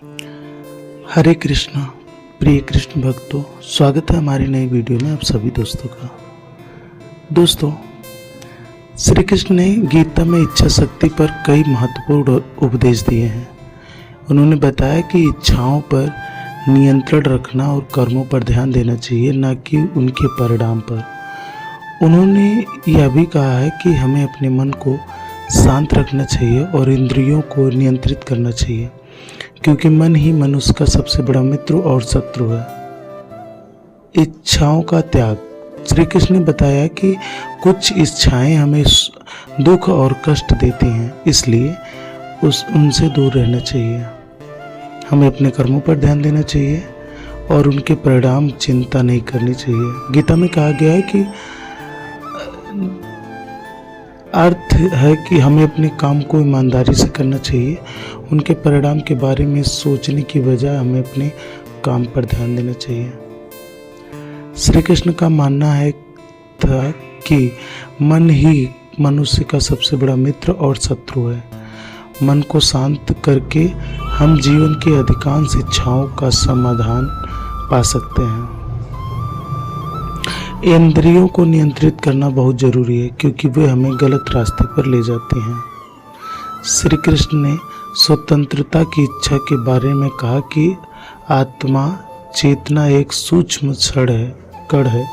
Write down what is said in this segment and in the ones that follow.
हरे कृष्णा प्रिय कृष्ण भक्तों, स्वागत है हमारी नई वीडियो में आप सभी दोस्तों का। दोस्तों, श्री कृष्ण ने गीता में इच्छा शक्ति पर कई महत्वपूर्ण उपदेश दिए हैं। उन्होंने बताया कि इच्छाओं पर नियंत्रण रखना और कर्मों पर ध्यान देना चाहिए, न कि उनके परिणाम पर। उन्होंने यह भी कहा है कि हमें अपने मन को शांत रखना चाहिए और इंद्रियों को नियंत्रित करना चाहिए, क्योंकि मन ही मनुष्य का सबसे बड़ा मित्र और शत्रु है। इच्छाओं का त्याग। श्री कृष्ण ने बताया कि कुछ इच्छाएं हमें दुख और कष्ट देती हैं, इसलिए उनसे दूर रहना चाहिए। हमें अपने कर्मों पर ध्यान देना चाहिए और उनके परिणाम चिंता नहीं करनी चाहिए। गीता में कहा गया है कि अर्थ है कि हमें अपने काम को ईमानदारी से करना चाहिए। उनके परिणाम के बारे में सोचने की बजाय हमें अपने काम पर ध्यान देना चाहिए। श्री कृष्ण का मानना है था कि मन ही मनुष्य का सबसे बड़ा मित्र और शत्रु है। मन को शांत करके हम जीवन की अधिकांश इच्छाओं का समाधान पा सकते हैं। इंद्रियों को नियंत्रित करना बहुत जरूरी है, क्योंकि वे हमें गलत रास्ते पर ले जाती हैं। श्री कृष्ण ने स्वतंत्रता की इच्छा के बारे में कहा कि आत्मा चेतना एक सूक्ष्म कण है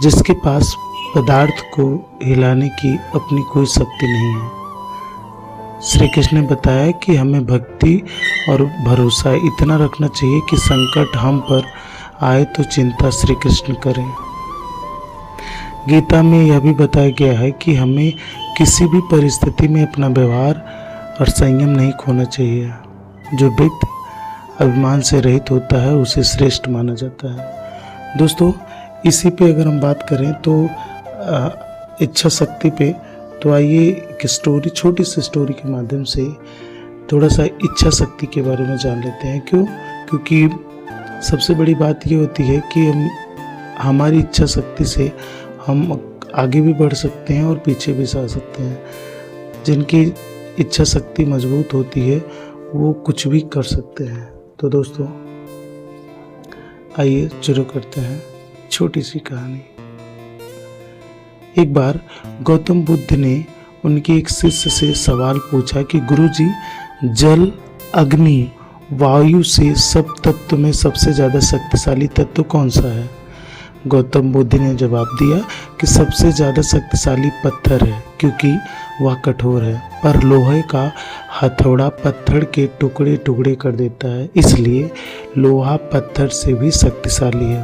जिसके पास पदार्थ को हिलाने की अपनी कोई शक्ति नहीं है। श्री कृष्ण ने बताया कि हमें भक्ति और भरोसा इतना रखना चाहिए कि संकट हम पर आए तो चिंता श्री कृष्ण करें। गीता में यह भी बताया गया है कि हमें किसी भी परिस्थिति में अपना व्यवहार और संयम नहीं खोना चाहिए। जो व्यक्ति अभिमान से रहित होता है उसे श्रेष्ठ माना जाता है। दोस्तों, इसी पे अगर हम बात करें तो इच्छा शक्ति पे, तो आइए एक स्टोरी, छोटी सी स्टोरी के माध्यम से थोड़ा सा इच्छा शक्ति के बारे में जान लेते हैं। क्योंकि सबसे बड़ी बात ये होती है कि हमारी इच्छा शक्ति से हम आगे भी बढ़ सकते हैं और पीछे भी जा सकते हैं। जिनकी इच्छा शक्ति मजबूत होती है वो कुछ भी कर सकते हैं। तो दोस्तों, आइए शुरू करते हैं छोटी सी कहानी। एक बार गौतम बुद्ध ने उनके एक शिष्य से सवाल पूछा कि गुरुजी, जल, अग्नि, वायु से सब तत्व में सबसे ज़्यादा शक्तिशाली तत्व कौन सा है? गौतम बुद्ध ने जवाब दिया कि सबसे ज़्यादा शक्तिशाली पत्थर है, क्योंकि वह कठोर है, पर लोहे का हथौड़ा पत्थर के टुकड़े टुकड़े कर देता है, इसलिए लोहा पत्थर से भी शक्तिशाली है।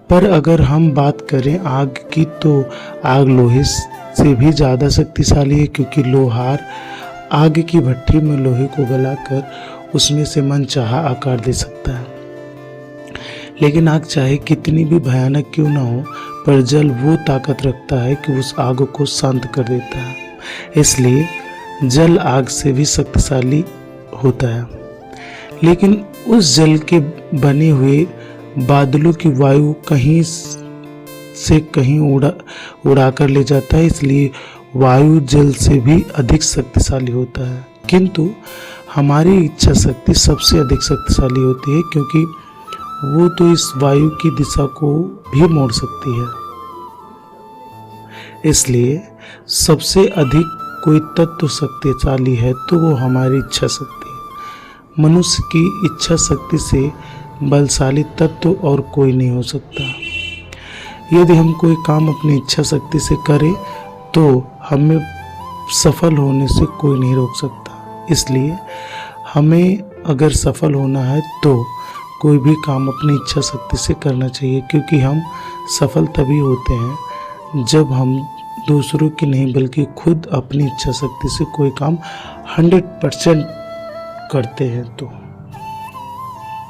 पर अगर हम बात करें आग की, तो आग लोहे से भी ज़्यादा शक्तिशाली है, क्योंकि लोहार आग की भट्टी में लोहे को गलाकर उसमें से मनचाहा आकार दे सकता है। लेकिन आग चाहे कितनी भी भयानक क्यों ना हो, पर जल वो ताकत रखता है कि उस आग को शांत कर देता है, इसलिए जल आग से भी शक्तिशाली होता है। लेकिन उस जल के बने हुए बादलों की वायु कहीं से कहीं उड़ा कर ले जाता है, इसलिए वायु जल से भी अधिक शक्तिशाली होता है। किंतु हमारी इच्छा शक्ति सबसे अधिक शक्तिशाली होती है, क्योंकि वो तो इस वायु की दिशा को भी मोड़ सकती है। इसलिए सबसे अधिक कोई तत्व शक्तिशाली है तो वो हमारी इच्छा शक्ति है। मनुष्य की इच्छा शक्ति से बलशाली तत्व और कोई नहीं हो सकता। यदि हम कोई काम अपनी इच्छा शक्ति से करें तो हमें सफल होने से कोई नहीं रोक सकता। इसलिए हमें अगर सफल होना है तो कोई भी काम अपनी इच्छा शक्ति से करना चाहिए, क्योंकि हम सफल तभी होते हैं जब हम दूसरों की नहीं बल्कि खुद अपनी इच्छा शक्ति से कोई काम 100% करते हैं। तो